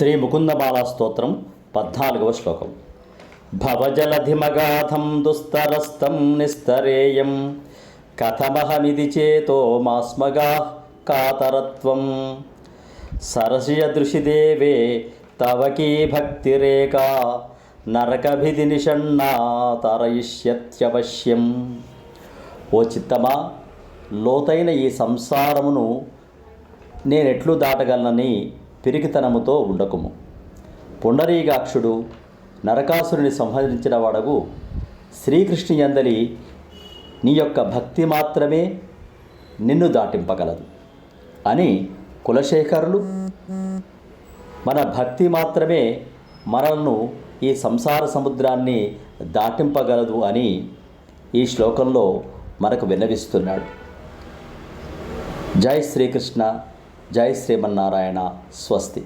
శ్రీ ముకుందమాలా స్తోత్రం 14వ శ్లోకం. భవజలధిమగాధం దుస్తరస్తం నిస్తరేయం కథమహమిది చేతో మాస్మగా కాతరత్వం సరసియదృశిదేవే తవకీ భక్తిరేకా నరకభిధి నిషణ్ణా తరయిష్యత్యవశ్యం. ఓ చిత్తమా, లోతైన ఈ సంసారమును నేనెట్లు దాటగలనని పిరికితనముతో ఉండకుము. పుండరీకాక్షుడు నరకాసురుని సంహరించిన వాడగు శ్రీకృష్ణు యందలి నీ యొక్క భక్తి మాత్రమే నిన్ను దాటింపగలదు అని కులశేఖరులు, మన భక్తి మాత్రమే మనల్ని ఈ సంసార సముద్రాన్ని దాటింపగలదు అని ఈ శ్లోకంలో మనకు విన్నవిస్తున్నాడు. జై శ్రీకృష్ణ, జై శ్రీమన్నారాయణ. స్వస్తి.